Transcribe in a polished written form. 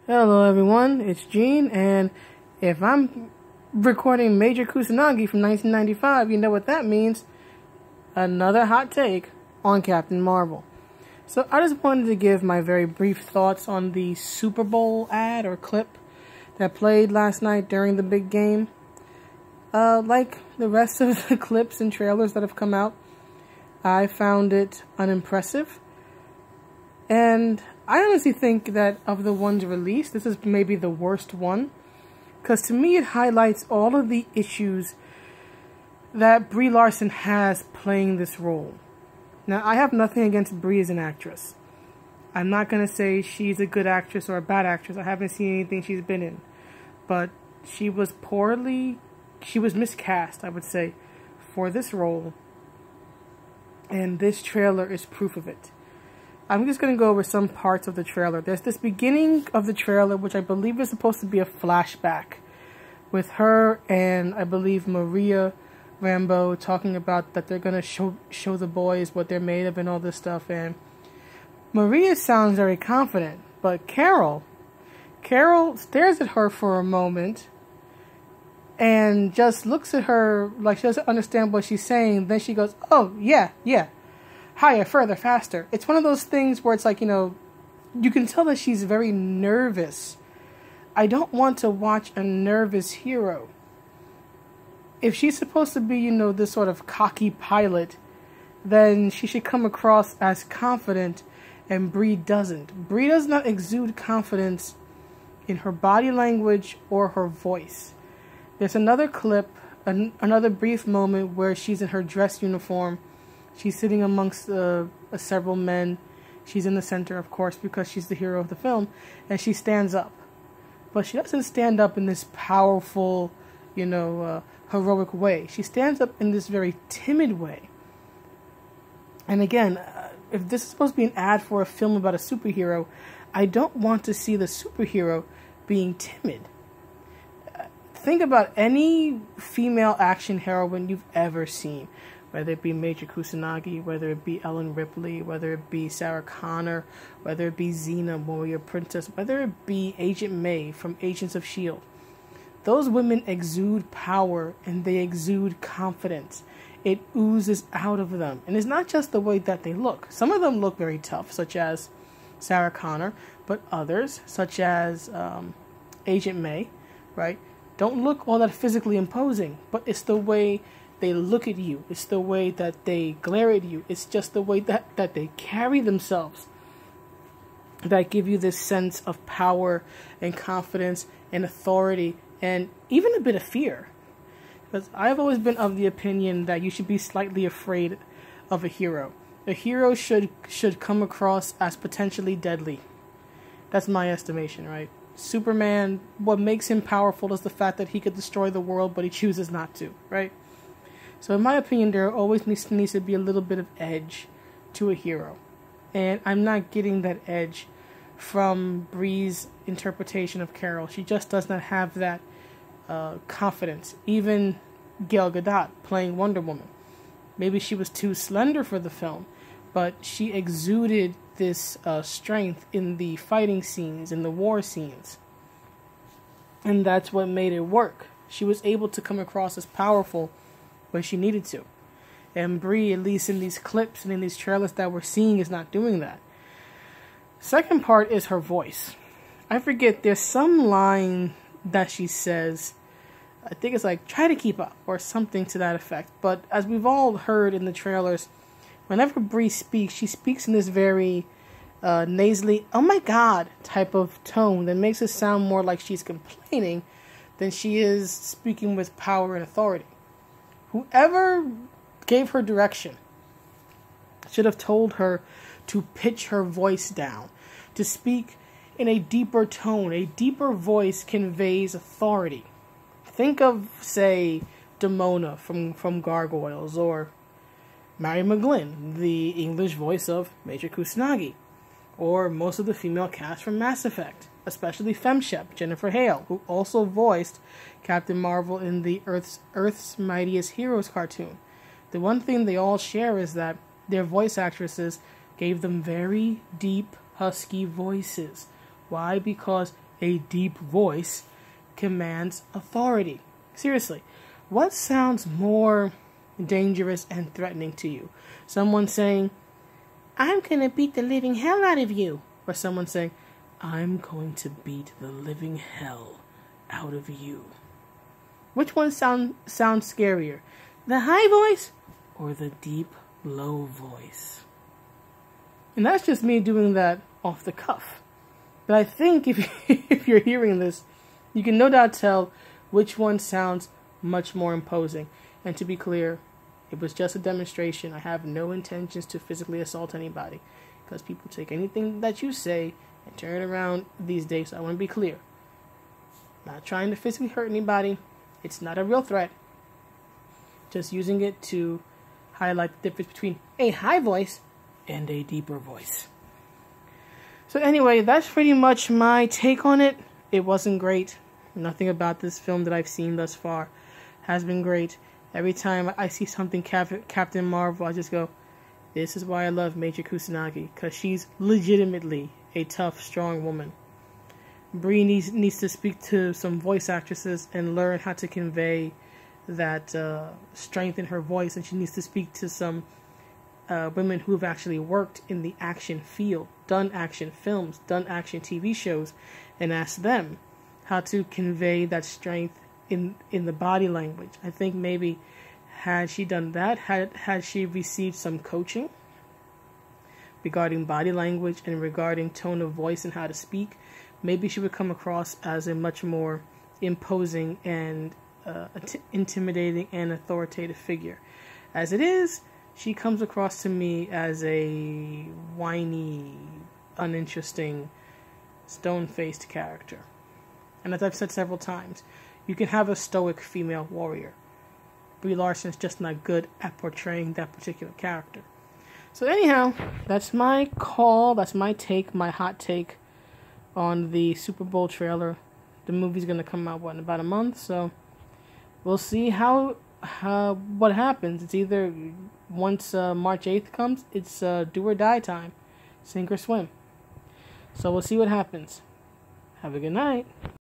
Hello everyone, it's Gene, and if I'm recording Major Kusanagi from 1995, you know what that means. Another hot take on Captain Marvel. So I just wanted to give my very brief thoughts on the Superbowl ad or clip that played last night during the big game. Like the rest of the clips and trailers that have come out, I found it unimpressive. And I honestly think that of the ones released, this is maybe the worst one. Because to me, it highlights all of the issues that Brie Larson has playing this role. Now, I have nothing against Brie as an actress. I'm not going to say she's a good actress or a bad actress. I haven't seen anything she's been in. But she was miscast, I would say, for this role. And this trailer is proof of it. I'm just going to go over some parts of the trailer. There's this beginning of the trailer, which I believe is supposed to be a flashback with her and I believe Maria Rambeau talking about that they're going to show the boys what they're made of and all this stuff. And Maria sounds very confident, but Carol stares at her for a moment and just looks at her like she doesn't understand what she's saying. Then she goes, "Oh, yeah. Higher, further, faster." It's one of those things where it's like, you can tell that she's very nervous. I don't want to watch a nervous hero. If she's supposed to be, this sort of cocky pilot, then she should come across as confident, and Brie doesn't. Brie does not exude confidence in her body language or her voice. There's another clip, another brief moment where she's in her dress uniform. She's sitting amongst several men. She's in the center, of course, because she's the hero of the film. And she stands up. But she doesn't stand up in this powerful, heroic way. She stands up in this very timid way. And again, if this is supposed to be an ad for a film about a superhero, I don't want to see the superhero being timid. Think about any female action heroine you've ever seen. Whether it be Major Kusanagi, whether it be Ellen Ripley, whether it be Sarah Connor, whether it be Xena, Warrior Princess, whether it be Agent May from Agents of S.H.I.E.L.D. Those women exude power and they exude confidence. It oozes out of them. And it's not just the way that they look. Some of them look very tough, such as Sarah Connor, but others, such as Agent May, right, don't look all that physically imposing, but it's the way they look at you. It's the way that they glare at you. It's just the way that they carry themselves that give you this sense of power and confidence and authority and even a bit of fear. Because I've always been of the opinion that you should be slightly afraid of a hero. A hero should come across as potentially deadly. That's my estimation, right? Superman, what makes him powerful is the fact that he could destroy the world, but he chooses not to, right? So in my opinion, there always needs to be a little bit of edge to a hero. And I'm not getting that edge from Brie's interpretation of Carol. She just does not have that confidence. Even Gal Gadot playing Wonder Woman. Maybe she was too slender for the film, but she exuded this strength in the fighting scenes, in the war scenes. And that's what made it work. She was able to come across as powerful when she needed to. And Brie, at least in these clips and in these trailers that we're seeing, is not doing that. Second part is her voice. I forget, there's some line that she says, I think it's like, "try to keep up," or something to that effect. But as we've all heard in the trailers, whenever Brie speaks, she speaks in this very nasally, "oh my god" type of tone that makes it sound more like she's complaining than she is speaking with power and authority. Whoever gave her direction should have told her to pitch her voice down, to speak in a deeper tone. A deeper voice conveys authority. Think of, say, Demona from Gargoyles, or Mary McGlynn, the English voice of Major Kusanagi, or most of the female cast from Mass Effect, especially FemShep, Jennifer Hale, who also voiced Captain Marvel in the Earth's Mightiest Heroes cartoon. The one thing they all share is that their voice actresses gave them very deep, husky voices. Why? Because a deep voice commands authority. Seriously, what sounds more dangerous and threatening to you? Someone saying, I'm going to beat the living hell out of you. Or someone saying, I'm going to beat the living hell out of you. Which one sounds scarier? The high voice or the deep, low voice? And that's just me doing that off the cuff. But I think if you're hearing this, you can no doubt tell which one sounds much more imposing. And to be clear, it was just a demonstration. I have no intentions to physically assault anybody, because people take anything that you say and turn it around these days. So I want to be clear. Not trying to physically hurt anybody. It's not a real threat. Just using it to highlight the difference between a high voice and a deeper voice. So anyway, that's pretty much my take on it. It wasn't great. Nothing about this film that I've seen thus far has been great. Every time I see something Captain Marvel, I just go, this is why I love Major Kusanagi, because she's legitimately a tough, strong woman. Brie needs to speak to some voice actresses and learn how to convey that strength in her voice, and she needs to speak to some women who have actually worked in the action field, done action films, done action TV shows, and ask them how to convey that strength in the body language. I think maybe had she done that, had she received some coaching regarding body language and regarding tone of voice and how to speak, maybe she would come across as a much more imposing and intimidating and authoritative figure. As it is, she comes across to me as a whiny, uninteresting, stone-faced character. And as I've said several times, you can have a stoic female warrior. Brie Larson's just not good at portraying that particular character. So anyhow, that's my call, that's my take, my hot take on the Super Bowl trailer. The movie's going to come out, in about a month, so we'll see what happens. It's either, once March 8th comes, it's do or die time. Sink or swim. So we'll see what happens. Have a good night.